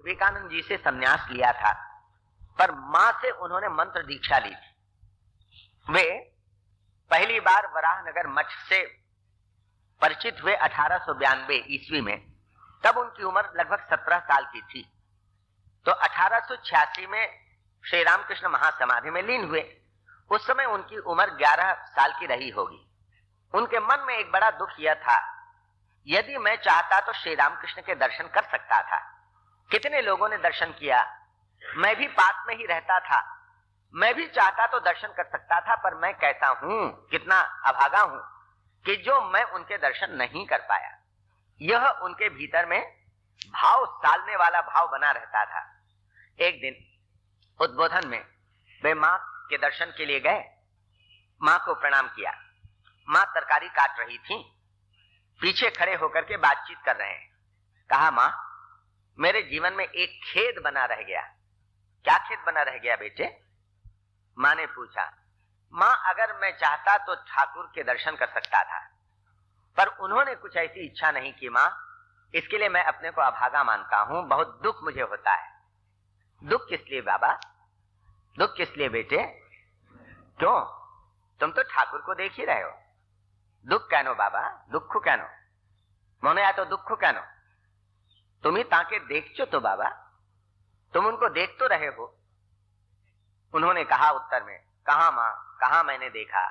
विवेकानंद जी से संन्यास लिया था, पर मां से उन्होंने मंत्र दीक्षा ली थी। वे पहली बार वराहनगर मठ से परिचित हुए 1892 ईस्वी में। तब उनकी उम्र लगभग 17 साल की थी। तो 1886 में श्री रामकृष्ण महासमाधि में लीन हुए। उस समय उनकी उम्र 11 साल की रही होगी। उनके मन में एक बड़ा दुख यह था, यदि मैं चाहता तो श्री रामकृष्ण के दर्शन कर सकता था। कितने लोगों ने दर्शन किया, मैं भी पास में ही रहता था, मैं भी चाहता तो दर्शन कर सकता था, पर मैं कैसा हूं, कितना अभागा हूं कि जो मैं उनके दर्शन नहीं कर पाया। यह उनके भीतर में भाव सालने वाला भाव बना रहता था। एक दिन उद्बोधन में वे मां के दर्शन के लिए गए। मां को प्रणाम किया। मां तरकारी काट रही थी, पीछे खड़े होकर के बातचीत कर रहे हैं। कहा, मां, मेरे जीवन में एक खेद बना रह गया। क्या खेद बना रह गया बेटे? मां ने पूछा। मां, अगर मैं चाहता तो ठाकुर के दर्शन कर सकता था, पर उन्होंने कुछ ऐसी इच्छा नहीं की मां, इसके लिए मैं अपने को अभागा मानता हूं, बहुत दुख मुझे होता है। दुख किस लिए बाबा? दुख किस लिए बेटे? क्यों? तुम तो ठाकुर को देख ही रहे हो। दुख कहनो बाबा, दुख कहनो मोने या तो दुख कहनो। तुम ही ताके देखचो तो बाबा, तुम उनको देख तो रहे हो। उन्होंने कहा उत्तर में, कहा मां, कहा मैंने देखा,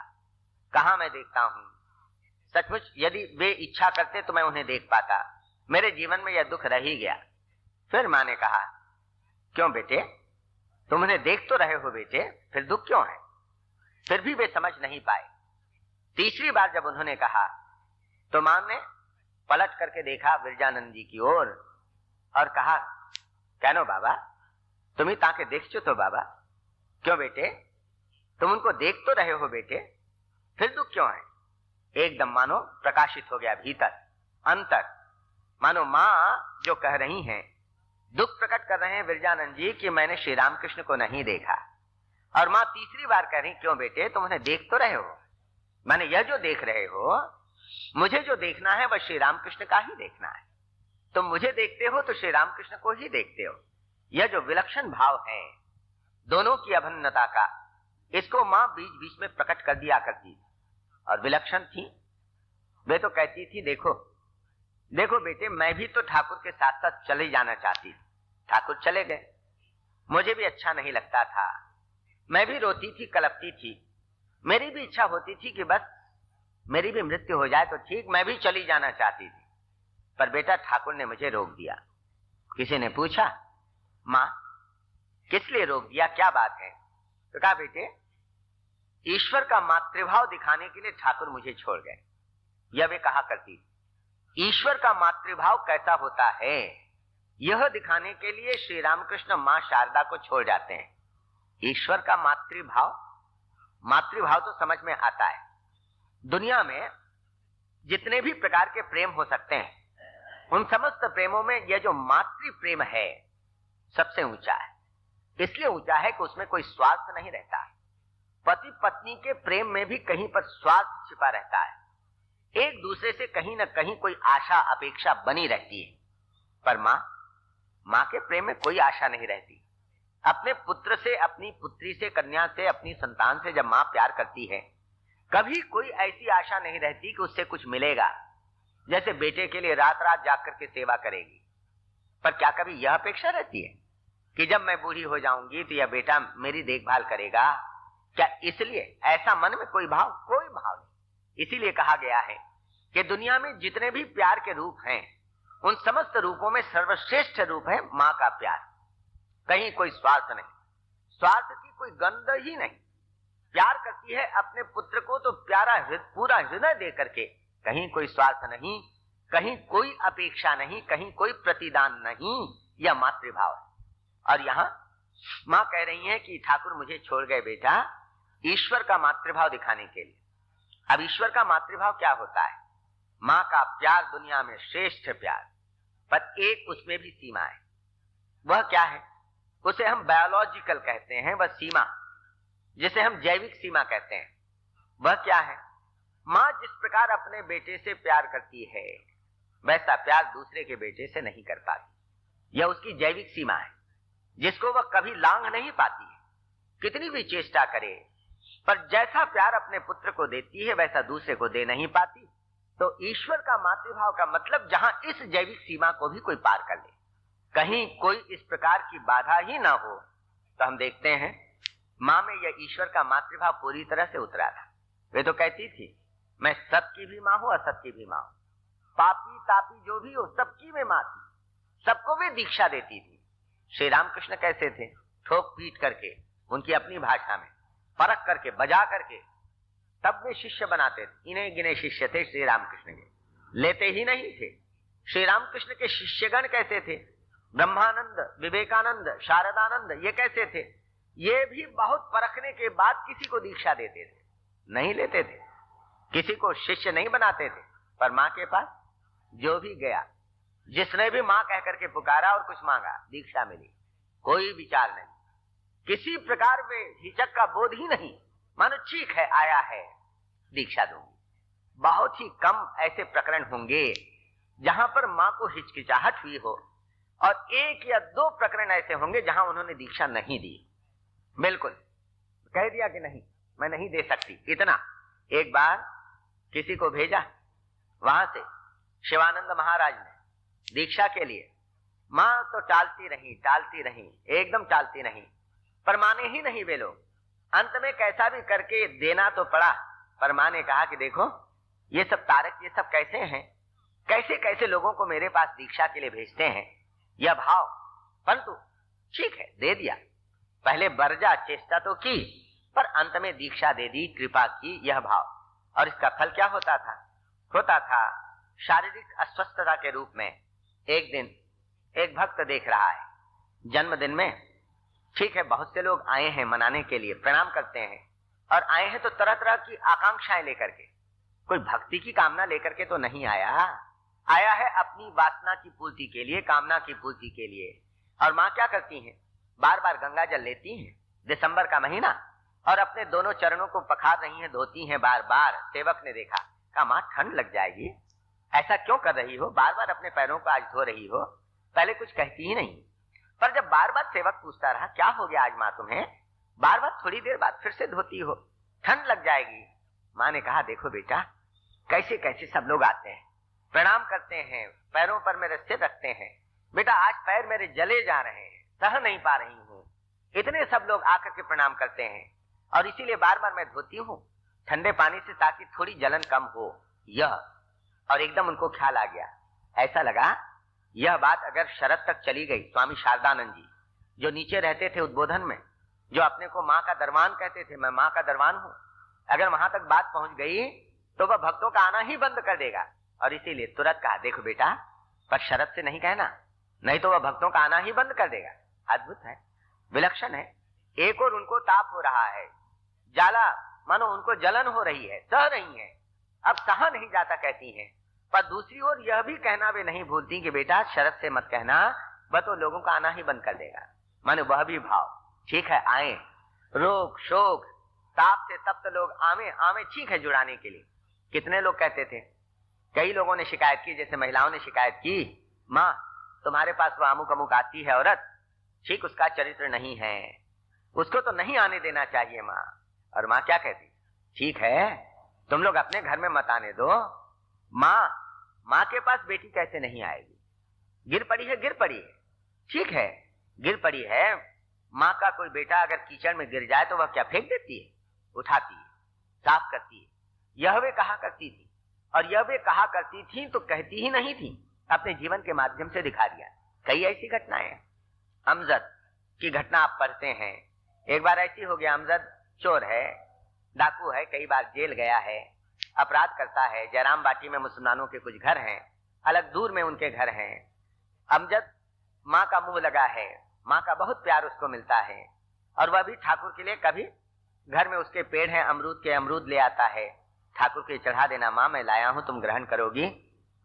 कहा मैं देखता हूं। सचमुच यदि वे इच्छा करते तो मैं उन्हें देख पाता। मेरे जीवन में यह दुख रह ही गया। फिर मां ने कहा, क्यों बेटे, तुम उन्हें देख तो रहे हो बेटे, फिर दुख क्यों है? फिर भी वे समझ नहीं पाए। तीसरी बार जब उन्होंने कहा तो मां ने पलट करके देखा विरजानंद जी की ओर और कहा, कहनो बाबा, तुम ही ताके देखचो तो बाबा। क्यों बेटे, तुम उनको देख तो रहे हो बेटे, फिर दुख क्यों है? एकदम मानो प्रकाशित हो गया भीतर, अंतर। मानो मां जो कह रही हैं, दुख प्रकट कर रहे हैं विरजानंद जी कि मैंने श्री रामकृष्ण को नहीं देखा। और मां तीसरी बार कह रही, क्यों बेटे, तुम उन्हें देख तो रहे हो। माने यह जो देख रहे हो, मुझे जो देखना है वह श्री रामकृष्ण का ही देखना है। तुम मुझे देखते हो तो श्री रामकृष्ण को ही देखते हो। यह जो विलक्षण भाव है दोनों की अभिन्नता का, इसको मां बीच बीच में प्रकट कर दिया करती और विलक्षण थी। वे तो कहती थी, देखो देखो बेटे, मैं भी तो ठाकुर के साथ साथ चले जाना चाहती थी। ठाकुर चले गए, मुझे भी अच्छा नहीं लगता था, मैं भी रोती थी, कलपती थी। मेरी भी इच्छा होती थी कि बस मेरी भी मृत्यु हो जाए तो ठीक, मैं भी चली जाना चाहती थी। पर बेटा ठाकुर ने मुझे रोक दिया। किसी ने पूछा, मां किस लिए रोक दिया, क्या बात है? तो कहा, बेटे ईश्वर का मातृभाव दिखाने के लिए ठाकुर मुझे छोड़ गए। यह वे कहा करती, ईश्वर का मातृभाव कैसा होता है यह दिखाने के लिए श्री रामकृष्ण मां शारदा को छोड़ जाते हैं। ईश्वर का मातृभाव, मातृभाव तो समझ में आता है। दुनिया में जितने भी प्रकार के प्रेम हो सकते हैं, उन समस्त प्रेमों में यह जो मातृ प्रेम है सबसे ऊंचा है। इसलिए ऊंचा है कि उसमें कोई स्वार्थ नहीं रहता। पति पत्नी के प्रेम में भी कहीं पर स्वार्थ छिपा रहता है। एक दूसरे से कहीं ना कहीं कोई आशा अपेक्षा बनी रहती है। पर मां के प्रेम में कोई आशा नहीं रहती। अपने पुत्र से, अपनी पुत्री से, कन्या से, अपनी संतान से जब मां प्यार करती है, कभी कोई ऐसी आशा नहीं रहती कि उससे कुछ मिलेगा। जैसे बेटे के लिए रात रात जाग करके सेवा करेगी, पर क्या कभी यह अपेक्षा रहती है कि जब मैं बूढ़ी हो जाऊंगी तो यह बेटा मेरी देखभाल करेगा? क्या इसलिए ऐसा मन में कोई भाव नहीं। इसीलिए कहा गया है कि दुनिया में जितने भी प्यार के रूप हैं, उन समस्त रूपों में सर्वश्रेष्ठ रूप है मां का प्यार। कहीं कोई स्वार्थ नहीं, स्वार्थ की कोई गंध ही नहीं। प्यार करती है अपने पुत्र को तो प्यारा पूरा हृदय दे करके, कहीं कोई स्वार्थ नहीं, कहीं कोई अपेक्षा नहीं, कहीं कोई प्रतिदान नहीं। यह मातृभाव है। और यहां मां कह रही है कि ठाकुर मुझे छोड़ गए बेटा, ईश्वर का मातृभाव दिखाने के लिए। अब ईश्वर का मातृभाव क्या होता है? मां का प्यार दुनिया में श्रेष्ठ प्यार, पर एक उसमें भी सीमा है। वह क्या है? उसे हम बायोलॉजिकल कहते हैं, वह सीमा जिसे हम जैविक सीमा कहते हैं। वह क्या है? मां जिस प्रकार अपने बेटे से प्यार करती है, वैसा प्यार दूसरे के बेटे से नहीं कर पाती। यह उसकी जैविक सीमा है, जिसको वह कभी लांघ नहीं पाती है, कितनी भी चेष्टा करे, पर जैसा प्यार अपने पुत्र को देती है वैसा दूसरे को दे नहीं पाती। तो ईश्वर का मातृभाव का मतलब जहां इस जैविक सीमा को भी कोई पार कर ले, कहीं कोई इस प्रकार की बाधा ही ना हो, तो हम देखते हैं मां में यह ईश्वर का मातृभाव पूरी तरह से उतरा था। वे तो कहती थी मैं सबकी भी मां हूं, असत की भी मां हूं, पापी तापी जो भी हो सबकी में मां थी, सबको वे दीक्षा देती थी। श्री रामकृष्ण कैसे थे? ठोक पीट करके, उनकी अपनी भाषा में परख करके, बजा करके तब वे शिष्य बनाते थे। इन्हें गिने शिष्य थे श्री रामकृष्ण के, लेते ही नहीं थे। श्री रामकृष्ण के शिष्यगण कैसे थे? ब्रह्मानंद, विवेकानंद, शारदानंद, ये कैसे थे? ये भी बहुत परखने के बाद किसी को दीक्षा देते थे, नहीं लेते थे, किसी को शिष्य नहीं बनाते थे। पर मां के पास जो भी गया, जिसने भी मां कह करके पुकारा और कुछ मांगा, दीक्षा मिली। कोई विचार नहीं, किसी प्रकार में हिचक का बोध ही नहीं, मानो ठीक है, आया है, दीक्षा दूंगी। बहुत ही कम ऐसे प्रकरण होंगे जहां पर मां को हिचकिचाहट हुई हो, और 1 या 2 प्रकरण ऐसे होंगे जहां उन्होंने दीक्षा नहीं दी, बिल्कुल कह दिया कि नहीं, मैं नहीं दे सकती। इतना एक बार किसी को भेजा, वहां से शिवानंद महाराज ने दीक्षा के लिए, मां तो टालती रही, एकदम टालती रही, पर माने ही नहीं वे लोग। अंत में कैसा भी करके देना तो पड़ा, पर मां ने कहा कि देखो ये सब तारक, ये सब कैसे हैं, कैसे कैसे लोगों को मेरे पास दीक्षा के लिए भेजते हैं, यह भाव। परंतु ठीक है, दे दिया। पहले बरजा चेष्टा तो की, पर अंत में दीक्षा दे दी, कृपा की, यह भाव। और इसका फल क्या होता था? शारीरिक अस्वस्थता के रूप में। एक दिन एक भक्त देख रहा है, जन्मदिन में, ठीक है, बहुत से लोग आए हैं मनाने के लिए, प्रणाम करते हैं, और आए हैं तो तरह तरह की आकांक्षाएं लेकर के, कोई भक्ति की कामना लेकर के तो नहीं आया है अपनी वासना की पूर्ति के लिए, कामना की पूर्ति के लिए। और मां क्या करती हैं? बार बार गंगा जल लेती हैं, दिसंबर का महीना, और अपने दोनों चरणों को पखार रही हैं, धोती हैं बार बार। सेवक ने देखा, कहा मां ठंड लग जाएगी, ऐसा क्यों कर रही हो, बार बार अपने पैरों को आज धो रही हो, पहले कुछ कहती ही नहीं। पर जब बार बार सेवक पूछता रहा, क्या हो गया आज मां तुम्हें, बार बार थोड़ी देर बाद फिर से धोती हो, ठंड लग जाएगी। मां ने कहा देखो बेटा, कैसे कैसे सब लोग आते हैं, प्रणाम करते हैं, पैरों पर मेरे सिर रखते हैं, बेटा आज पैर मेरे जले जा रहे हैं, सह नहीं पा रही हूं, इतने सब लोग आकर के प्रणाम करते हैं, और इसीलिए बार बार मैं धोती हूं ठंडे पानी से, ताकि थोड़ी जलन कम हो। यह, और एकदम उनको ख्याल आ गया, ऐसा लगा यह बात अगर शरद तक चली गई, स्वामी शारदानंद जी जो नीचे रहते थे उद्बोधन में, जो अपने को मां का दरबान कहते थे, मैं मां का दरबान हूं, अगर वहां तक बात पहुंच गई तो वह भक्तों का आना ही बंद कर देगा। और इसीलिए तुरंत कहा देखो बेटा, पर शरद से नहीं कहना, नहीं तो वह भक्तों का आना ही बंद कर देगा। अद्भुत है, विलक्षण है। एक और उनको ताप हो रहा है, जाला, मानो उनको जलन हो रही है, सह रही है, अब सहा नहीं जाता कहती हैं, पर दूसरी ओर यह भी कहना वे नहीं भूलती कि बेटा शरद से मत कहना, वह तो लोगों का आना ही बंद कर देगा। मानो वह भी भाव, ठीक है आए, रोग शोक ताप से तप्त लोग आवे ठीक है जुड़ाने के लिए। कितने लोग कहते थे, कई लोगों ने शिकायत की, जैसे महिलाओं ने शिकायत की, माँ तुम्हारे पास वो अमुक अमुक आती है औरत, ठीक उसका चरित्र नहीं है, उसको तो नहीं आने देना चाहिए माँ। और माँ क्या कहती, ठीक है तुम लोग अपने घर में मत आने दो, माँ के पास बेटी कैसे नहीं आएगी, गिर पड़ी है, ठीक है गिर पड़ी है, माँ का कोई बेटा अगर कीचड़ में गिर जाए तो वह क्या फेंक देती है, उठाती है, साफ करती है। यह वे कहा करती थी, और यह वे कहा करती थी तो कहती ही नहीं थी, अपने जीवन के माध्यम से दिखा दिया। कई ऐसी घटनाएं, अमजद की घटना आप पढ़ते हैं, एक बार ऐसी हो गया, अमजद चोर है, डाकू है, कई बार जेल गया है, अपराध करता है। जयराम बाटी में मुसलमानों के कुछ घर हैं, अलग दूर में उनके घर हैं। अमजद माँ का मुंह लगा है, माँ का बहुत प्यार उसको मिलता है, और वह भी ठाकुर के लिए कभी घर में उसके पेड़ हैं अमरूद के, अमरूद ले आता है, ठाकुर के चढ़ा देना, माँ मैं लाया हूं तुम ग्रहण करोगी,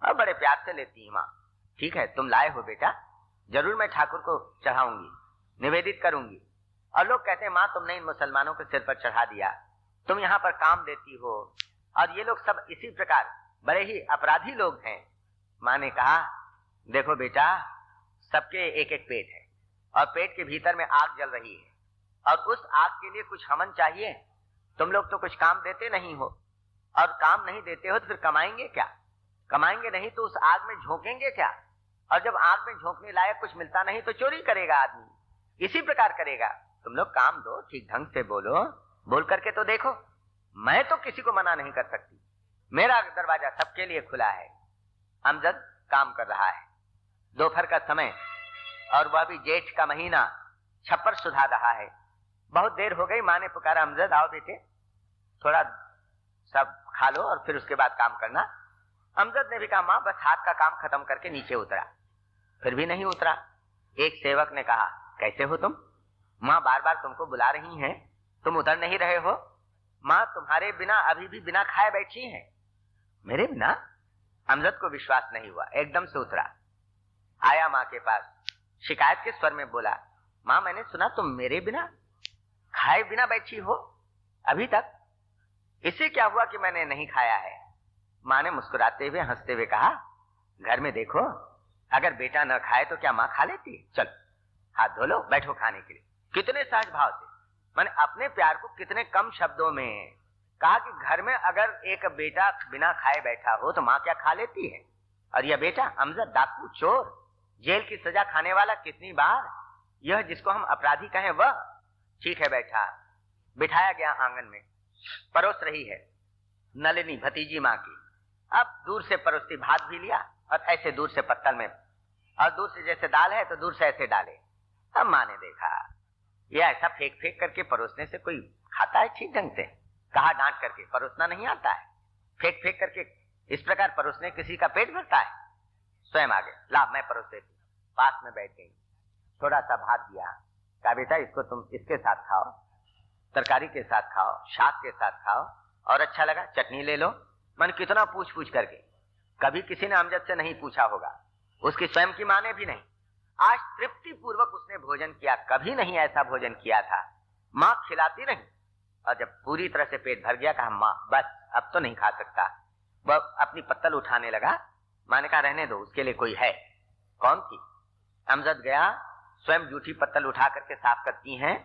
और बड़े प्यार से लेती है माँ, ठीक है तुम लाए हो बेटा, जरूर मैं ठाकुर को चढ़ाऊंगी, निवेदित करूंगी। और लोग कहते हैं माँ तुमने इन मुसलमानों के सिर पर चढ़ा दिया, तुम यहाँ पर काम देती हो, और ये लोग सब इसी प्रकार बड़े ही अपराधी लोग हैं। माँ ने कहा देखो बेटा, सबके एक एक पेट है और पेट के भीतर में आग जल रही है और उस आग के लिए कुछ हवन चाहिए। तुम लोग तो कुछ काम देते नहीं हो और काम नहीं देते हो तो फिर कमाएंगे क्या? कमाएंगे नहीं तो उस आग में झोंकेंगे क्या? और जब आग में झोंकने लायक कुछ मिलता नहीं तो चोरी करेगा आदमी। इसी प्रकार करेगा। तुम लोग काम दो, ठीक ढंग से बोलो, बोल करके तो देखो। मैं तो किसी को मना नहीं कर सकती, मेरा दरवाजा सबके लिए खुला है। अमजद काम कर रहा है, दोपहर का समय और वह भी जेठ का महीना, छप्पर सुधार रहा है। बहुत देर हो गई, माँ ने पुकारा, अमजद आओ बेटे, थोड़ा सब खा लो और फिर उसके बाद काम करना। अमजद ने भी कहा माँ बस हाथ का काम खत्म करके नीचे उतरा, फिर भी नहीं उतरा। एक सेवक ने कहा कैसे हो तुम? माँ बार बार तुमको बुला रही हैं, तुम उतर नहीं रहे हो। माँ तुम्हारे बिना अभी भी बिना खाए बैठी हैं। मेरे बिना? अमजद को विश्वास नहीं हुआ, एकदम से उतरा, आया माँ के पास, शिकायत के स्वर में बोला, माँ मैंने सुना तुम मेरे बिना खाए बिना बैठी हो अभी तक, इससे क्या हुआ कि मैंने नहीं खाया है? माँ ने मुस्कुराते हुए हंसते हुए कहा, घर में देखो, अगर बेटा न खाए तो क्या माँ खा लेती? चलो हाथ धो लो, बैठो खाने के लिए। कितने सहज भाव से, मैंने अपने प्यार को कितने कम शब्दों में कहा कि घर में अगर एक बेटा बिना खाए बैठा हो तो माँ क्या खा लेती है? और यह बेटा अमजद डाकू, चोर, जेल की सजा खाने वाला कितनी बार, यह जिसको हम अपराधी कहें वह। ठीक है बैठा। बिठाया गया आंगन में, परोस रही है नलिनी भतीजी माँ की। अब दूर से परोसती, भात भी लिया और ऐसे दूर से पत्तल में, और दूर से जैसे दाल है तो दूर से ऐसे डाले। अब माँ ने देखा यह ऐसा फेंक फेंक करके परोसने से कोई खाता है ठीक ढंग से? कहा डांट करके, परोसना नहीं आता है, फेंक फेंक करके इस प्रकार परोसने किसी का पेट भरता है? स्वयं आ गए, ला मैं परोस देती। पास में बैठ गई, थोड़ा सा भात दिया, कहा बेटा इसको तुम इसके साथ खाओ, तरकारी के साथ खाओ, शाक के साथ खाओ, और अच्छा लगा चटनी ले लो। मैंने कितना पूछ पूछ करके, कभी किसी ने अमजद से नहीं पूछा होगा, उसकी स्वयं की माँ ने भी नहीं। आज तृप्ति पूर्वक उसने भोजन किया, कभी नहीं ऐसा भोजन किया था। माँ खिलाती रही और जब पूरी तरह से पेट भर गया, कहा माँ बस अब तो नहीं खा सकता। वह अपनी पत्तल उठाने लगा, माँ ने कहा रहने दो, उसके लिए कोई है। कौन थी? अमजद गया, स्वयं जूठी पत्तल उठा करके साफ करती हैं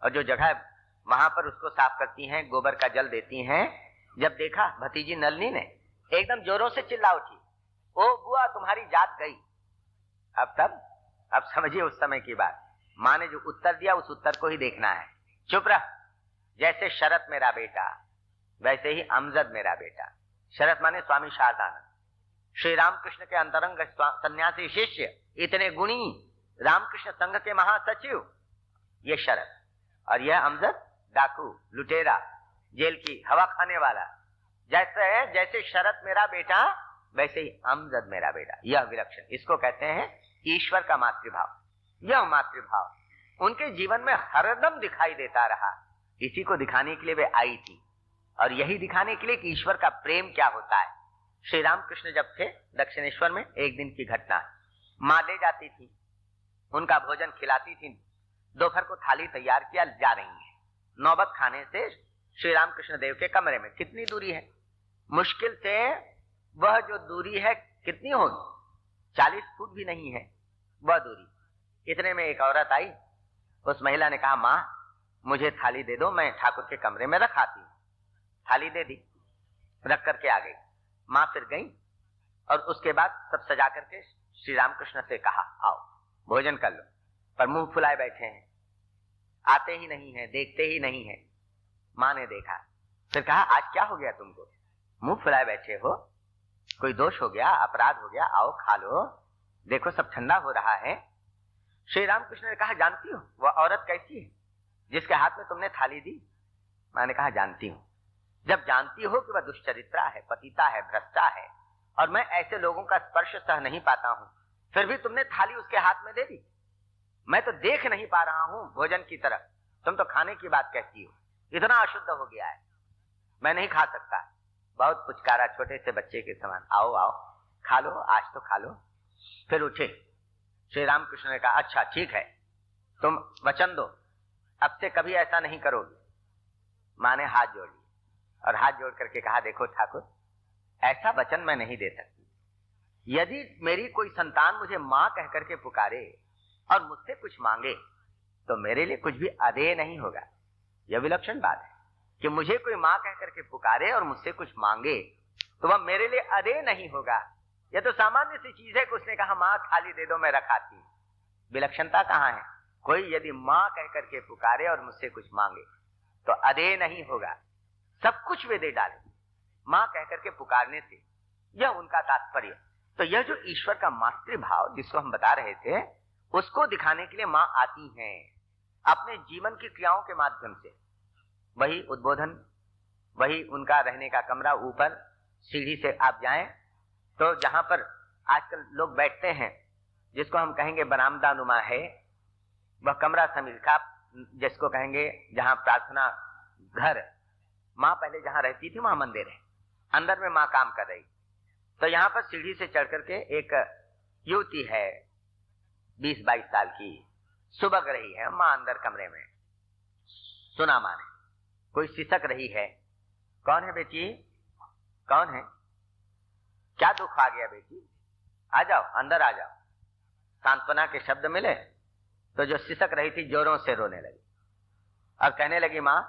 और जो जगह वहां पर उसको साफ करती हैं, गोबर का जल देती हैं। जब देखा भतीजी नलिनी ने, एकदम जोरों से चिल्ला उठी, ओ बुआ तुम्हारी जात गई। अब समझिए उस समय की बात। माँ ने जो उत्तर दिया उस उत्तर को ही देखना है। चुप रह, जैसे शरत मेरा बेटा वैसे ही अमजद मेरा बेटा। शरत माने स्वामी शारदानंद, श्री रामकृष्ण के अंतरंग सन्यासी शिष्य, इतने गुणी, रामकृष्ण संघ के महासचिव, ये शरत। और यह अमजद डाकू, लुटेरा, जेल की हवा खाने वाला। जैसे शरत मेरा बेटा वैसे ही अमजद मेरा बेटा। यह विलक्षण, इसको कहते हैं ईश्वर का मातृभाव। यह मातृभाव उनके जीवन में हरदम दिखाई देता रहा। इसी को दिखाने के लिए वे आई थी और यही दिखाने के लिए कि ईश्वर का प्रेम क्या होता है। श्री रामकृष्ण जब थे दक्षिणेश्वर में, एक दिन की घटना, माँ ले जाती थी, उनका भोजन खिलाती थी। दोपहर को थाली तैयार किया जा रही है, नौबत खाने से श्री रामकृष्ण देव के कमरे में कितनी दूरी है? मुश्किल से वह जो दूरी है कितनी होगी? 40 फुट भी नहीं है वह दूरी। इतने में एक औरत आई, उस महिला ने कहा माँ मुझे थाली दे दो, मैं ठाकुर के कमरे में रखाती हूँ। थाली दे दी, रख करके आ गई। माँ फिर गई और उसके बाद सब सजा करके श्री रामकृष्ण से कहा आओ भोजन कर लो, पर मुंह फुलाए बैठे हैं, आते ही नहीं है, देखते ही नहीं है। माँ ने देखा, फिर कहा आज क्या हो गया तुमको, मुंह फुलाए बैठे हो, कोई दोष हो गया, अपराध हो गया, आओ खा लो, देखो सब ठंडा हो रहा है। श्री रामकृष्ण ने कहा जानती हो वह औरत कैसी है जिसके हाथ में तुमने थाली दी? मैंने कहा जानती हूं। जब जानती हो कि वह दुष्चरित्रा है, पतिता है, भ्रष्टा है, और मैं ऐसे लोगों का स्पर्श सह नहीं पाता हूं, फिर भी तुमने थाली उसके हाथ में दे दी। मैं तो देख नहीं पा रहा हूं भोजन की तरफ, तुम तो खाने की बात कहती हो। इतना अशुद्ध हो गया है, मैं नहीं खा सकता। बहुत पुचकारा छोटे से बच्चे के समान, आओ आओ खा लो, आज तो खा लो। फिर उठे। श्री रामकृष्ण ने कहा अच्छा ठीक है, तुम वचन दो, अब से कभी ऐसा नहीं करोगे। माँ ने हाथ जोड़ लिया और हाथ जोड़ करके कहा देखो ठाकुर, ऐसा वचन मैं नहीं दे सकती। यदि मेरी कोई संतान मुझे माँ कह करके पुकारे और मुझसे कुछ मांगे तो मेरे लिए कुछ भी अदेय नहीं होगा। यह विलक्षण बात है कि मुझे कोई माँ कह करके पुकारे और मुझसे कुछ मांगे तो वह मेरे लिए अदेय नहीं होगा। यह तो सामान्य सी चीज है कि उसने कहा माँ थाली दे दो मैं रखाती। विलक्षणता कहाँ है? कोई यदि माँ कह करके पुकारे और मुझसे कुछ मांगे तो अदेय नहीं होगा, सब कुछ वे दे डाले माँ कह करके पुकारने से। यह उनका तात्पर्य। तो यह जो ईश्वर का मातृभाव जिसको हम बता रहे थे उसको दिखाने के लिए माँ आती हैं अपने जीवन की क्रियाओं के माध्यम से। वही उद्बोधन, वही उनका रहने का कमरा, ऊपर सीढ़ी से आप जाएं तो जहां पर आजकल लोग बैठते हैं जिसको हम कहेंगे बरामदा नुमा है, वह कमरा समीर का जिसको कहेंगे जहां प्रार्थना घर। माँ पहले जहां रहती थी वहां मंदिर है, अंदर में माँ काम कर रही। तो यहाँ पर सीढ़ी से चढ़ करके एक युवती है 20-22 साल की, सुबह रही है माँ अंदर कमरे में। सुना माँ ने कोई सिसक रही है। कौन है बेटी? कौन है? क्या दुख आ गया बेटी? आ जाओ, अंदर आ जाओ। सांत्वना के शब्द मिले तो जो सिसक रही थी जोरों से रोने लगी और कहने लगी माँ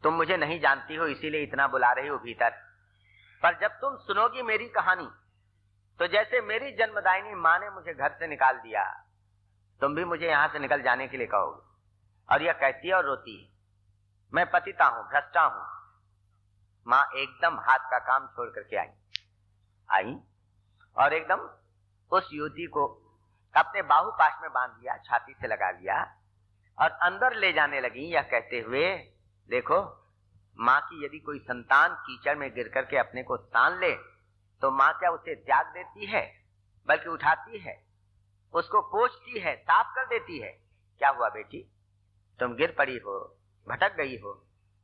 तुम मुझे नहीं जानती हो इसीलिए इतना बुला रही हो भीतर, पर जब तुम सुनोगी मेरी कहानी तो जैसे मेरी जन्मदायिनी माँ ने मुझे घर से निकाल दिया तुम भी मुझे यहां से निकल जाने के लिए कहोगे। और यह कहती है और रोती है मैं पतिता हूं, भ्रष्टा हूं। माँ एकदम हाथ का काम छोड़ करके आई और एकदम उस युवती को अपने बाहुपाश में बांध लिया, छाती से लगा लिया और अंदर ले जाने लगी, यह कहते हुए देखो माँ की यदि कोई संतान कीचड़ में गिर करके अपने को तान ले तो माँ क्या उसे त्याग देती है, बल्कि उठाती है, उसको पोंछती है, साफ कर देती है। क्या हुआ बेटी? तुम गिर पड़ी हो, भटक गई हो,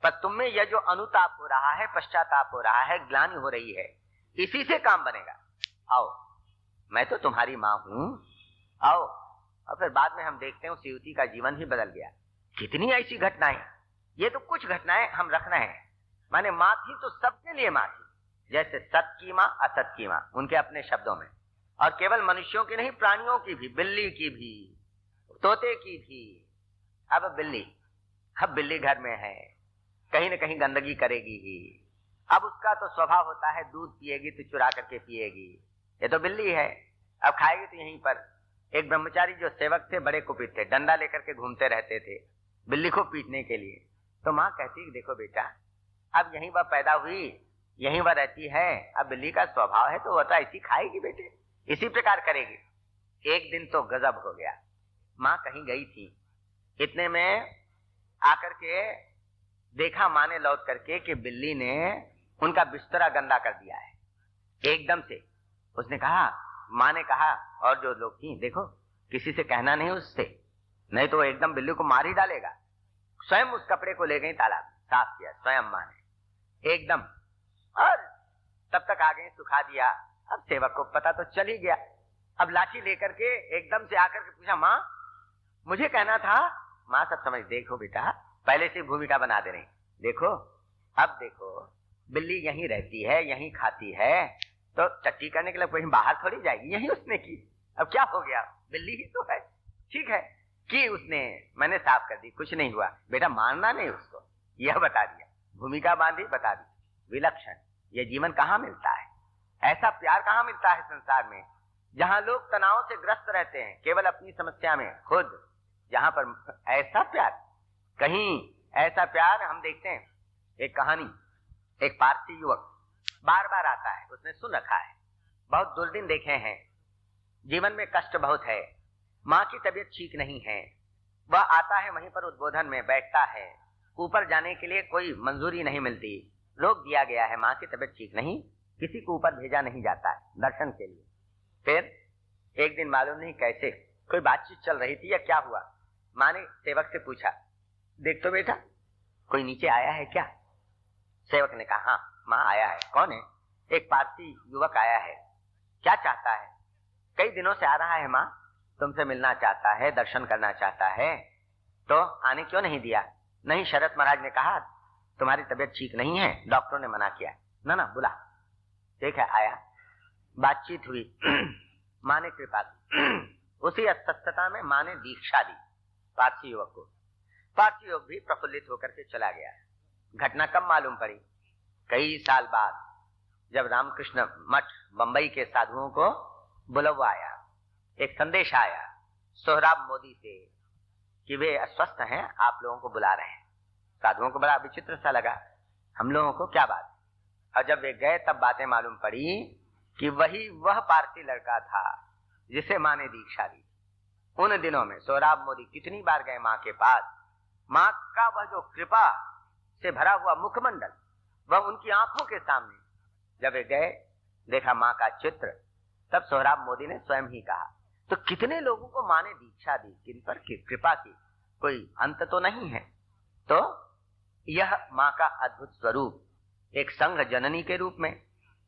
पर तुम में यह जो अनुताप हो रहा है, पश्चाताप हो रहा है, ग्लानि हो रही है, इसी से काम बनेगा। आओ, मैं तो तुम्हारी माँ हूं, आओ। और फिर बाद में हम देखते हैं उस युवती का जीवन ही बदल गया। कितनी ऐसी घटनाएं, ये तो कुछ घटनाएं हम रखना है। माने माँ थी तो सबके लिए माँ थी, जैसे सत की माँ असत की माँ, उनके अपने शब्दों में। और केवल मनुष्यों की नहीं, प्राणियों की भी, बिल्ली की भी, तोते की भी। अब बिल्ली घर में है, कहीं न कहीं गंदगी करेगी ही। अब उसका तो स्वभाव होता है दूध पिएगी तो चुरा करके पिएगी, ये तो बिल्ली है। अब खाएगी तो यहीं पर। एक ब्रह्मचारी जो सेवक थे बड़े कुपित थे, डंडा लेकर के घूमते रहते थे बिल्ली को पीटने के लिए। तो माँ कहती देखो बेटा अब यहीं वह पैदा हुई, यहीं वह रहती है, अब बिल्ली का स्वभाव है तो वह तो ऐसी खाएगी बेटे, इसी प्रकार करेगी। एक दिन तो गजब हो गया। माँ कहीं गई थी, इतने में आकर के देखा माँ ने लौट करके कि बिल्ली ने उनका बिस्तरा गंदा कर दिया है। एकदम से उसने कहा, माँ ने कहा और जो लोग थी देखो किसी से कहना नहीं उससे, नहीं तो एकदम बिल्ली को मार ही डालेगा। स्वयं उस कपड़े को ले गई, तालाब साफ किया स्वयं माँ ने एकदम, और तब तक आ गए, सुखा दिया। अब सेवक को पता तो चल ही गया। अब लाठी लेकर के एकदम से आकर के पूछा माँ मुझे कहना था। माँ सब समझ, देखो बेटा पहले से भूमिका बना दे रही, देखो अब देखो बिल्ली यहीं रहती है, यहीं खाती है, तो टट्टी करने के लिए कहीं बाहर थोड़ी जाएगी, यहीं उसने की। अब क्या हो गया, बिल्ली ही तो है, ठीक है कि उसने, मैंने साफ कर दी, कुछ नहीं हुआ। बेटा मारना नहीं उसको, यह बता दिया, भूमिका बांधी, बता दी। विलक्षण ये जीवन कहाँ मिलता है, ऐसा प्यार कहाँ मिलता है संसार में, जहां लोग तनाव से ग्रस्त रहते हैं केवल अपनी समस्या में खुद, जहां पर ऐसा प्यार, कहीं ऐसा प्यार हम देखते हैं। एक कहानी, एक पारसी युवक बार बार आता है, उसने सुन रखा है, बहुत दुर्दिन देखे हैं, जीवन में कष्ट बहुत है, माँ की तबीयत ठीक नहीं है। वह आता है वहीं पर उद्बोधन में बैठता है, ऊपर जाने के लिए कोई मंजूरी नहीं मिलती, रोक दिया गया है, माँ की तबीयत ठीक नहीं, किसी को ऊपर भेजा नहीं जाता है दर्शन के लिए। फिर एक दिन मालूम नहीं कैसे कोई बातचीत चल रही थी या क्या हुआ, माँ ने सेवक से पूछा देख तो बेटा कोई नीचे आया है क्या। सेवक ने कहा हाँ माँ आया है। कौन है। एक पारसी युवक आया है। क्या चाहता है। कई दिनों से आ रहा है माँ, तुमसे मिलना चाहता है, दर्शन करना चाहता है, तो आने क्यों नहीं दिया। नहीं, शरत महाराज ने कहा तुम्हारी तबीयत ठीक नहीं है, डॉक्टर ने मना किया। ना ना बुला। ठीक है आया, बातचीत हुई, माँ ने कृपा की। उसी अस्वस्थता में माँ ने दीक्षा दी पारसी युवक को। पारसी युवक भी प्रफुल्लित होकर के चला गया। घटना कब मालूम पड़ी? कई साल बाद, जब रामकृष्ण मठ बंबई के साधुओं को बुलवाया, एक संदेश आया सोहराब मोदी से कि वे अस्वस्थ हैं, आप लोगों को बुला रहे हैं। साधुओं को बड़ा विचित्र सा लगा, हम लोगों को क्या बात। और जब वे गए तब बातें मालूम पड़ी कि वह पारसी लड़का था जिसे माँ ने दीक्षा दी। उन दिनों में सोहराब मोदी कितनी बार गए माँ के पास। माँ का वह जो कृपा से भरा हुआ मुखमंडल, वह उनकी आंखों के सामने। जब वे गए, देखा माँ का चित्र, तब सोहराब मोदी ने स्वयं ही कहा, तो कितने लोगों को माँ ने दीक्षा दी, किन पर कृपा की, कोई अंत तो नहीं है। तो यह माँ का अद्भुत स्वरूप, एक संघ जननी के रूप में,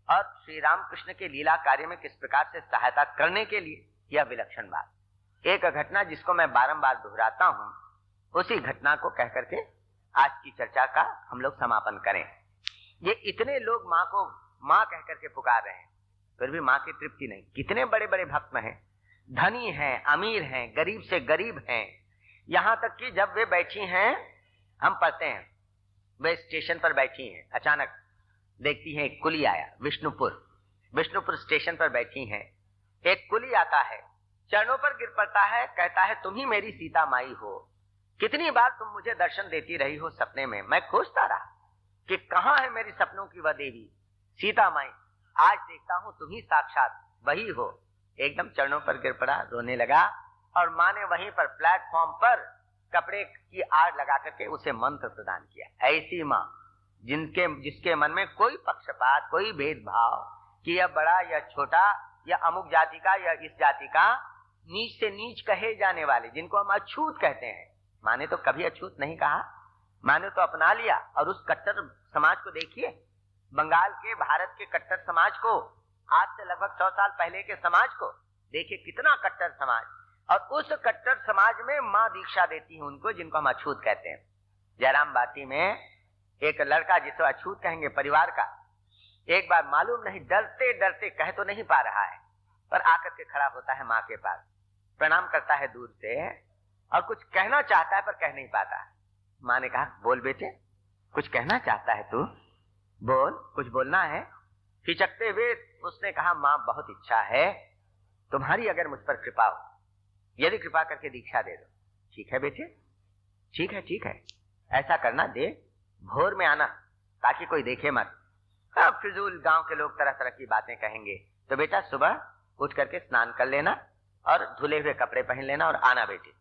और श्री रामकृष्ण के लीला कार्य में किस प्रकार से सहायता करने के लिए, यह विलक्षण बात। एक घटना जिसको मैं बारंबार दोहराता हूं, उसी घटना को कह करके आज की चर्चा का हम लोग समापन करें। ये इतने लोग माँ को माँ कह करके पुकार रहे हैं, फिर भी माँ की तृप्ति नहीं। कितने बड़े बड़े भक्त हैं, धनी हैं, अमीर हैं, गरीब से गरीब हैं। यहां तक कि जब वे बैठी हैं, हम पढ़ते हैं, वे स्टेशन पर बैठी हैं, अचानक देखती हैं एक कुली आया, विष्णुपुर स्टेशन पर बैठी हैं। एक कुली आता है, चरणों पर गिर पड़ता है, कहता है तुम ही मेरी सीता माई हो। कितनी बार तुम मुझे दर्शन देती रही हो सपने में, मैं खोजता रहा कि कहां है मेरी सपनों की वह देवी सीता माई। आज देखता हूं तुम ही साक्षात वही हो। एकदम चरणों पर गिर पड़ा, रोने लगा, और माँ ने वहीं पर प्लेटफॉर्म पर कपड़े की आड़ लगा करके उसे मंत्र प्रदान किया। ऐसी माँ जिसके मन में कोई पक्षपात, कोई भेदभाव कि यह बड़ा या छोटा, या अमुक जाति का या इस जाति का, नीच से नीच कहे जाने वाले, जिनको हम अछूत कहते हैं, माँ ने तो कभी अछूत नहीं कहा। माँ ने तो अपना लिया। और उस कट्टर समाज को देखिए, बंगाल के, भारत के कट्टर समाज को, आज से लगभग 100 साल पहले के समाज को देखिए, कितना कट्टर समाज। और उस कट्टर समाज में माँ दीक्षा देती है उनको, जिनको हम अछूत कहते हैं। जयराम बाटी में एक लड़का, जिसे अछूत कहेंगे, परिवार का, एक बार मालूम नहीं, डरते डरते, कह तो नहीं पा रहा है, पर आकर के खड़ा होता है माँ के पास, प्रणाम करता है दूर से, और कुछ कहना चाहता है पर कह नहीं पाता। माँ ने कहा, बोल बेटे, कुछ कहना चाहता है तू, बोल, कुछ बोलना है। हिचकते हुए उसने कहा, माँ बहुत इच्छा है तुम्हारी, अगर मुझ पर कृपा हो, यदि कृपा करके दीक्षा दे दो। ठीक है बेटे, ठीक है, ठीक है, ऐसा करना, दे, भोर में आना ताकि कोई देखे मत। अब फिजूल गांव के लोग तरह तरह की बातें कहेंगे, तो बेटा सुबह उठ करके स्नान कर लेना और धुले हुए कपड़े पहन लेना और आना बेटे।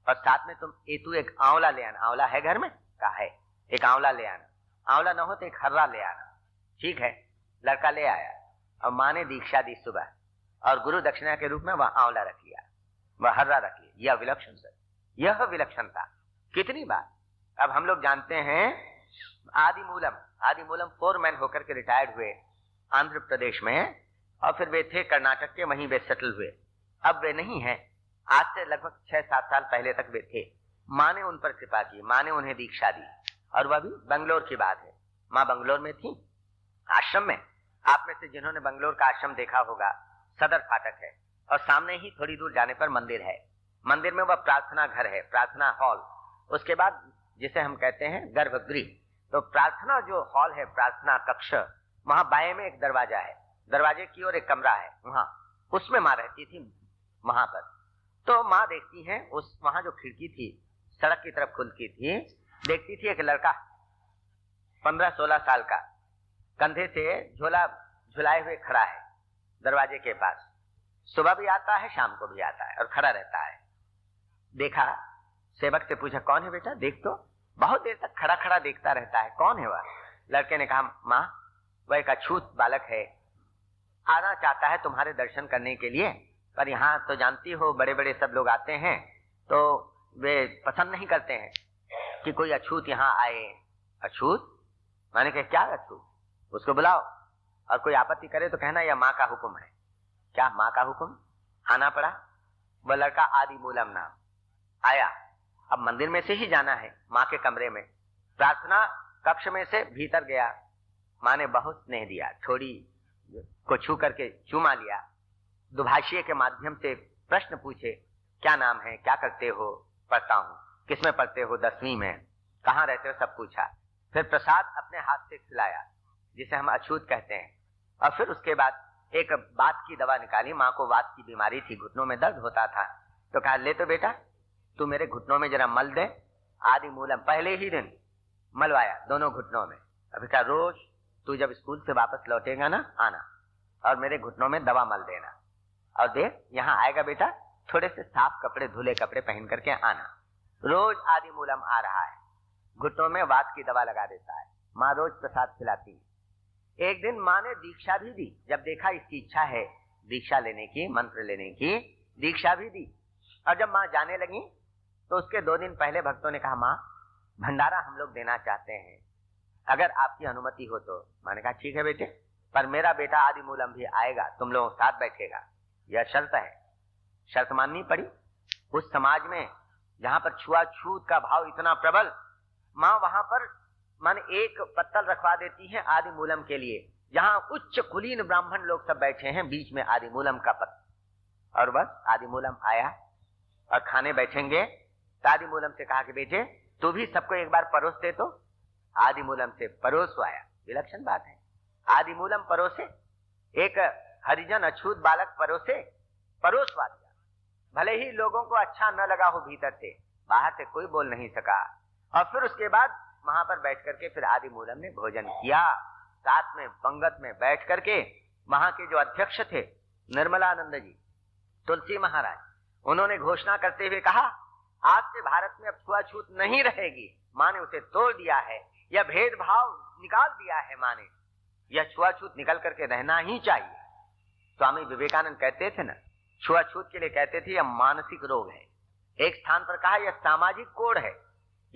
और साथ में तू एक आंवला ले आना। आंवला है घर में? कहा है, एक आंवला ले आना। आंवला न हो तो एक हर्रा ले आना। ठीक है, लड़का ले आया और माँ ने दीक्षा दी सुबह, और गुरु दक्षिणा के रूप में वह आंवला रख लिया, वह हर्रा रख लिया। यह विलक्षण सर, यह विलक्षणता कितनी बार। अब हम लोग जानते हैं आदिमूलम फोरमैन होकर के रिटायर्ड हुए आंध्र प्रदेश में, और फिर वे थे कर्नाटक के, वहीं वे सेटल हुए। अब वे नहीं है, आज से लगभग 6-7 साल पहले तक वे थे। माँ ने उन पर कृपा की, माँ ने उन्हें दीक्षा दी, और वह भी बंगलोर की बात है। माँ बंगलोर में थी, आश्रम में। आप में से जिन्होंने बंगलोर का आश्रम देखा होगा, सदर फाटक है, और सामने ही थोड़ी दूर जाने पर मंदिर है। मंदिर में वह प्रार्थना घर है, प्रार्थना हॉल, उसके बाद जिसे हम कहते हैं गर्भगृह। तो प्रार्थना जो हॉल है, प्रार्थना कक्ष, वहां बाएं में एक दरवाजा है, दरवाजे की ओर एक कमरा है, वहां उसमें माँ रहती थी वहां पर। तो माँ देखती हैं, उस वहां जो खिड़की थी सड़क की तरफ खुलती थी, देखती थी एक लड़का 15-16 साल का, कंधे से झोला झुलाए हुए खड़ा है दरवाजे के पास। सुबह भी आता है, शाम को भी आता है, और खड़ा रहता है। देखा, सेवक से पूछा, कौन है बेटा, देख तो। बहुत देर तक खड़ा खड़ा देखता रहता है, कौन है वह? लड़के ने कहा, माँ वह एक अछूत बालक है, आना चाहता है तुम्हारे दर्शन करने के लिए, पर यहाँ तो जानती हो बड़े बड़े सब लोग आते हैं, तो वे पसंद नहीं करते हैं कि कोई अछूत यहाँ आए। अछूत? मैंने कहा, क्या अछूत? उसको बुलाओ, और कोई आपत्ति करे तो कहना यह माँ का हुक्म है। क्या माँ का हुक्म? आना पड़ा। वह लड़का आदिमूलम नाम आया। अब मंदिर में से ही जाना है, माँ के कमरे में, प्रार्थना कक्ष में से भीतर गया। माँ ने बहुत स्नेह दिया, थोड़ी को छू करके चूमा लिया, दुभाषिए के माध्यम से प्रश्न पूछे, क्या नाम है, क्या करते हो, पढ़ता हूँ, किसमें पढ़ते हो, 10वीं में, कहाँ रहते हो, सब पूछा। फिर प्रसाद अपने हाथ से खिलाया जिसे हम अछूत कहते हैं, और फिर उसके बाद एक वात की दवा निकाली। माँ को वात की बीमारी थी, घुटनों में दर्द होता था, तो कहा ले तो बेटा तू मेरे घुटनों में जरा मल दे। आदि मूलम पहले ही दिन मलवाया दोनों घुटनों में। अभी कहा रोज तू जब स्कूल से वापस लौटेगा ना आना और मेरे घुटनों में दवा मल देना, और देख यहाँ आएगा बेटा थोड़े से साफ कपड़े, धुले कपड़े पहन करके आना। रोज आदि मूलम आ रहा है, घुटनों में वात की दवा लगा देता है। माँ रोज प्रसाद खिलाती है। एक दिन माँ ने दीक्षा भी दी, जब देखा इसकी इच्छा है दीक्षा लेने की, मंत्र लेने की, दीक्षा भी दी। और जब माँ जाने लगी तो उसके 2 दिन पहले भक्तों ने कहा माँ भंडारा हम लोग देना चाहते हैं, अगर आपकी अनुमति हो तो। माँ ने कहा ठीक है बेटे, पर मेरा बेटा आदि मूलम भी आएगा, तुम लोगों के साथ बैठेगा, यह शर्त है। शर्त माननी पड़ी। उस समाज में जहां पर छुआछूत का भाव इतना प्रबल, माँ वहां पर माने एक पत्तल रखवा देती है आदि मूलम के लिए, जहां उच्च कुलीन ब्राह्मण लोग सब बैठे हैं, बीच में आदि मूलम का पत्तल। और बस आदि मूलम आया और खाने बैठेंगे तो आदि मूलम से कहा कि बेटे तू भी सबको एक बार परोस दे। तो आदि मूलम से परोसवाया। विलक्षण बात है, आदि मूलम परोसे, एक हरिजन अछूत बालक परोसवा दिया। भले ही लोगों को अच्छा न लगा हो, भीतर से बाहर से कोई बोल नहीं सका। और फिर उसके बाद वहां पर बैठ करके फिर आदि मूलम ने भोजन किया, साथ में पंगत में बैठ करके। वहां के जो अध्यक्ष थे निर्मलानंद जी, तुलसी महाराज, उन्होंने घोषणा करते हुए कहा आज से भारत में अब छुआछूत नहीं रहेगी। माँ ने उसे तोड़ दिया है, यह भेदभाव निकाल दिया है माँ ने, यह छुआछूत निकल करके रहना ही चाहिए। स्वामी विवेकानंद कहते थे ना, छुआछूत के लिए कहते थे यह मानसिक रोग है। एक स्थान पर कहा यह सामाजिक कोड है,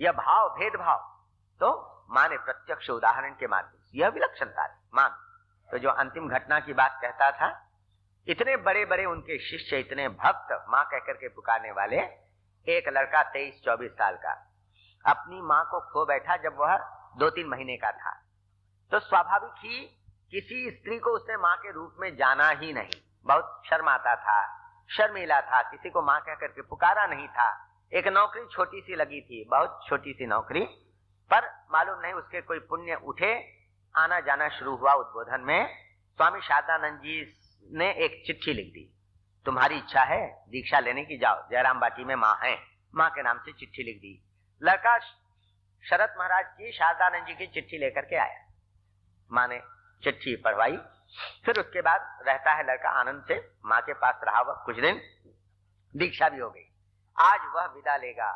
यह भाव भेदभाव। तो माँ ने प्रत्यक्ष उदाहरण के माध्यम से यह विलक्षणता है माँ। तो जो अंतिम घटना की बात कहता था, इतने बड़े बड़े उनके शिष्य, इतने भक्त, माँ कहकर के पुकारने वाले, एक लड़का 23-24 साल का अपनी माँ को खो बैठा जब वह 2-3 महीने का था। तो स्वाभाविक ही किसी स्त्री को उसने माँ के रूप में जाना ही नहीं, बहुत शर्म आता था, शर्मीला था, किसी को माँ कहकर के पुकारा नहीं था। एक नौकरी छोटी सी लगी थी, बहुत छोटी सी नौकरी, पर मालूम नहीं उसके कोई पुण्य उठे, आना जाना शुरू हुआ उद्बोधन में। स्वामी शारदानंद जी ने एक चिट्ठी लिख दी, तुम्हारी इच्छा है दीक्षा लेने की, जाओ, जयराम बाटी में माँ है। माँ के नाम से चिट्ठी लिख दी। लड़का शरत महाराज की, शारदानंद जी की चिट्ठी लेकर के आया। माँ ने चिट्ठी पढ़वाई। फिर उसके बाद रहता है लड़का आनंद से, माँ के पास रहा वह कुछ दिन, दीक्षा भी हो गई। आज वह विदा लेगा।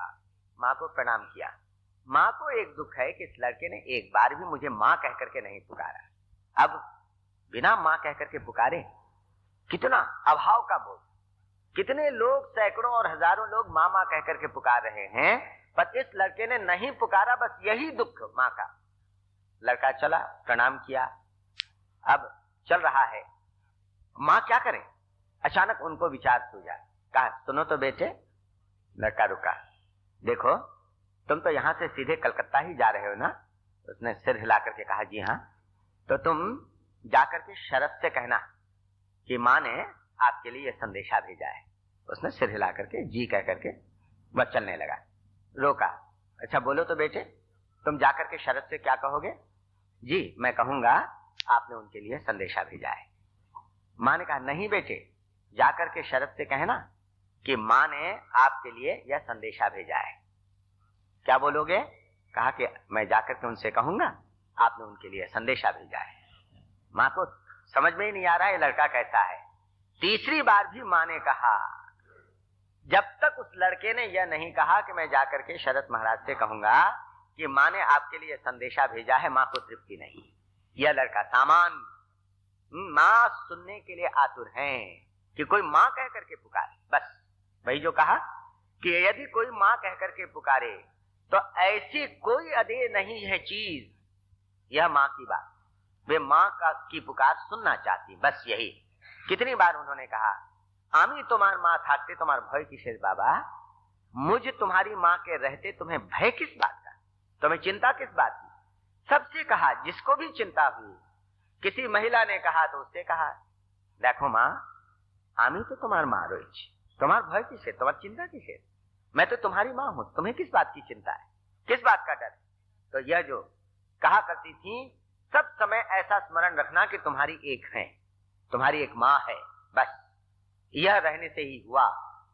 माँ को प्रणाम किया। माँ को एक दुख है कि इस लड़के ने एक बार भी मुझे माँ कह करके नहीं पुकारा। अब बिना माँ कह करके पुकारे, कितना अभाव का बोझ। कितने लोग, सैकड़ों और हजारों लोग माँ माँ कह करके पुकार रहे हैं, पर इस लड़के ने नहीं पुकारा। बस यही दुख माँ का। लड़का चला, प्रणाम किया, अब चल रहा है। माँ क्या करे? अचानक उनको विचार सूझा। कहा सुनो तो बेटे। लड़का रुका। देखो तुम तो यहाँ से सीधे कलकत्ता ही जा रहे हो ना? उसने सिर हिला करके कहा जी हाँ। तो तुम जाकर के शरत से कहना कि माँ ने आपके लिए यह संदेशा भेजा है। उसने सिर हिला करके जी कह करके वह चलने लगा। रोका। अच्छा बोलो तो बेटे, तुम जाकर के शरत से क्या कहोगे? जी मैं कहूंगा आपने उनके लिए संदेशा भेजा है। माँ ने कहा नहीं बेटे, जाकर के शरत से कहना कि माँ ने आपके लिए यह संदेशा भेजा है। क्या बोलोगे? कहा कि मैं जाकर के उनसे कहूंगा आपने उनके लिए संदेशा भेजा है। माँ को समझ में ही नहीं आ रहा है लड़का कैसा है। तीसरी बार भी माँ ने कहा। जब तक उस लड़के ने यह नहीं कहा कि मैं जाकर के शरत महाराज से कहूंगा कि माँ ने आपके लिए संदेशा भेजा है, माँ को तृप्ति नहीं। यह लड़का सामान माँ सुनने के लिए आतुर हैं कि कोई माँ कह करके पुकारे। बस वही जो कहा कि यदि कोई माँ कह करके पुकारे तो ऐसी कोई अदे नहीं है चीज, यह माँ की बात। वे माँ का की पुकार सुनना चाहती, बस यही। कितनी बार उन्होंने कहा आमी तुम्हार माँ थाकते तुम्हार भय किसेर बाबा, मुझ तुम्हारी माँ के रहते तुम्हें भय किस बात का, तुम्हें चिंता किस बात की? सबसे कहा, जिसको भी चिंता हुई किसी महिला ने कहा तो उससे कहा, देखो माँ, आमी तो तुम्हार माँ रोई, तुम्हार भय किसे, तुम्हारी चिंता किसे, मैं तो तुम्हारी माँ हूं, तुम्हें किस बात की चिंता है, किस बात का डर है। तो यह जो कहा करती थी, सब समय ऐसा स्मरण रखना कि तुम्हारी एक है, तुम्हारी एक माँ है, बस यह रहने से ही हुआ।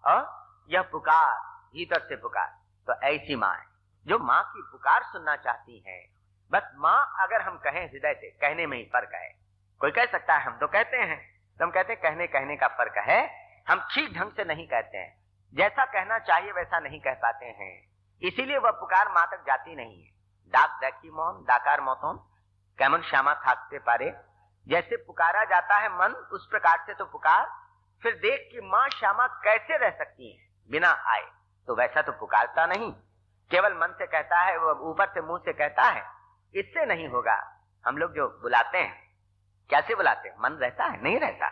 और यह पुकार भीतर से पुकार, तो ऐसी माँ है जो माँ की पुकार सुनना चाहती है। बस माँ अगर हम कहें हृदय से, कहने में ही फर्क है। कोई कह सकता है हम तो कहते हैं, तो हम कहते हैं कहने का फर्क है, हम ठीक ढंग से नहीं कहते हैं, जैसा कहना चाहिए वैसा नहीं कह पाते हैं, इसीलिए वह पुकार माँ तक जाती नहीं है। डाक देखी मौन दाकार मौतोन कैमन श्यामा थाकते पारे, जैसे पुकारा जाता है मन, उस प्रकार से तो पुकार, फिर देख कि माँ श्यामा कैसे रह सकती है बिना आए, तो वैसा तो पुकारता नहीं, केवल मन से कहता है, वो ऊपर से मुंह से कहता है, इससे नहीं होगा। हम लोग जो बुलाते हैं, कैसे बुलाते हैं, मन रहता है, नहीं रहता,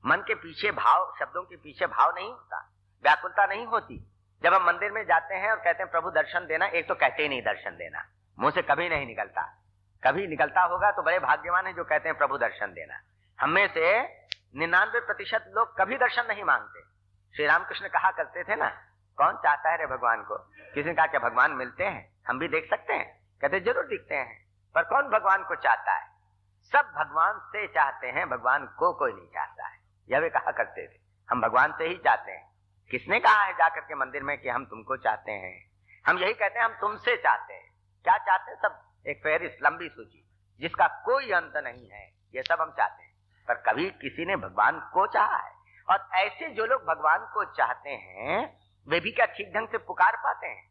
मन के पीछे भाव, शब्दों के पीछे भाव नहीं होता, व्याकुलता नहीं होती। जब हम मंदिर में जाते हैं और कहते हैं प्रभु दर्शन देना, एक तो कहते ही नहीं दर्शन देना, मुंह से कभी नहीं निकलता, कभी निकलता होगा तो बड़े भाग्यवान है जो कहते हैं प्रभु दर्शन देना। हमें से 99% लोग कभी दर्शन नहीं मांगते। श्री रामकृष्ण कहा करते थे ना, कौन चाहता है रे भगवान को, किसी ने कहा क्या भगवान मिलते हैं, हम भी देख सकते हैं, कहते जरूर दिखते हैं, पर कौन भगवान को चाहता है, सब भगवान से चाहते हैं, भगवान को कोई नहीं चाहता है। यह वे कहा करते थे, हम भगवान से ही चाहते हैं। किसने कहा है जाकर के मंदिर में कि हम तुमको चाहते हैं, हम यही कहते हैं हम तुमसे चाहते हैं। क्या चाहते हैं, सब एक फेरिस लंबी सूची जिसका कोई अंत नहीं है, ये सब हम चाहते हैं, पर कभी किसी ने भगवान को चाहा है। और ऐसे जो लोग भगवान को चाहते हैं वे भी क्या ठीक ढंग से पुकार पाते हैं,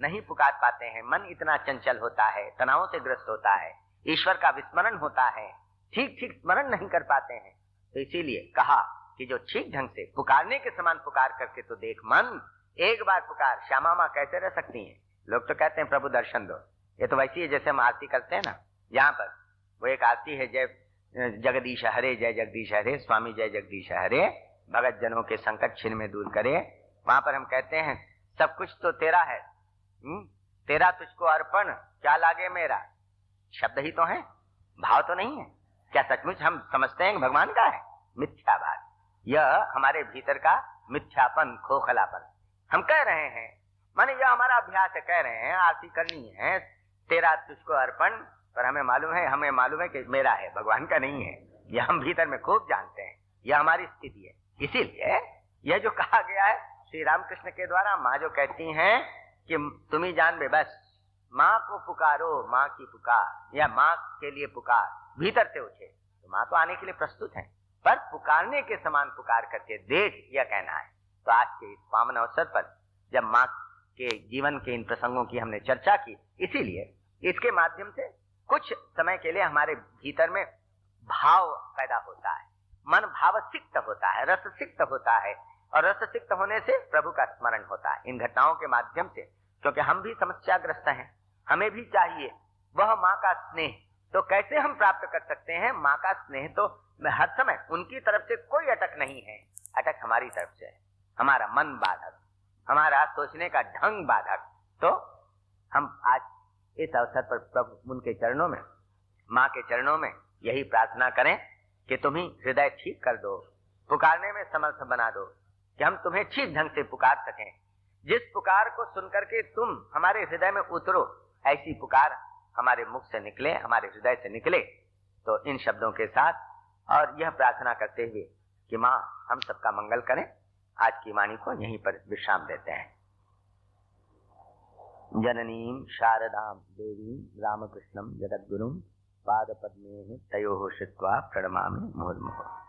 नहीं पुकार पाते हैं। मन इतना चंचल होता है, तनावों से ग्रस्त होता है, ईश्वर का विस्मरण होता है, ठीक ठीक स्मरण नहीं कर पाते हैं। तो इसीलिए कहा कि जो ठीक ढंग से पुकारने के समान पुकार करके तो देख मन, एक बार पुकार, श्यामा माँ कैसे रह सकती हैं। लोग तो कहते हैं प्रभु दर्शन दो, ये तो वैसी है जैसे हम आरती करते हैं ना, यहाँ पर वो एक आरती है, जय जगदीश हरे, जय जगदीश हरे, स्वामी जय जगदीश हरे, भगत जनों के संकट छिन में दूर करे। वहां पर हम कहते हैं सब कुछ तो तेरा है, तेरा तुझको अर्पण, क्या लागे मेरा। शब्द ही तो है, भाव तो नहीं है। क्या सचमुच हम समझते हैं कि भगवान का है? मिथ्या बात, यह हमारे भीतर का मिथ्यापन, खोखलापन हम कह रहे हैं, माने यह हमारा अभ्यास है, कह रहे हैं आरती करनी है, तेरा तुझको अर्पण, पर हमें मालूम है कि मेरा है, भगवान का नहीं है। यह हम भीतर में खूब जानते हैं, यह हमारी स्थिति है। इसीलिए यह जो कहा गया है श्री रामकृष्ण के द्वारा, माँ जो कहती हैं कि तुम ही जान बे, बस माँ को पुकारो, माँ की पुकार या माँ के लिए पुकार भीतर से उठे, तो माँ तो आने के लिए प्रस्तुत है, पर पुकारने के समान पुकार करके देख, यह कहना है। तो आज के इस पावन अवसर पर जब माँ के जीवन के इन प्रसंगों की हमने चर्चा की, इसीलिए इसके माध्यम से कुछ समय के लिए हमारे भीतर में भाव पैदा होता है, मन भावसिक्त होता है, रससिक्त होता है, और रससिक्त होने से प्रभु का स्मरण होता है इन घटनाओं के माध्यम से। क्योंकि हम भी समस्याग्रस्त हैं, हमें भी चाहिए वह माँ का स्नेह। तो कैसे हम प्राप्त कर सकते हैं माँ का स्नेह? तो हर समय उनकी तरफ से कोई अटक नहीं है, अटक हमारी तरफ से है, हमारा मन बाधक, हमारा सोचने का ढंग बाधक। तो हम आज इस अवसर पर प्रभु उनके चरणों में, माँ के चरणों में यही प्रार्थना करें कि तुम ही हृदय ठीक कर दो, पुकारने में समर्थ बना दो, कि हम तुम्हें ठीक ढंग से पुकार सकें। जिस पुकार को सुनकर के तुम हमारे हृदय में उतरो, ऐसी पुकार हमारे मुख से निकले, हमारे हृदय से निकले। तो इन शब्दों के साथ और यह प्रार्थना करते हुए कि माँ हम सबका मंगल करें, आज की वाणी को यहीं पर विश्राम देते हैं। जननीं शारदां देवीं रामकृष्णं जगद्गुरुं पादपद्मे तयोः श्रित्वा प्रणमामि मुहुर्मुहुः।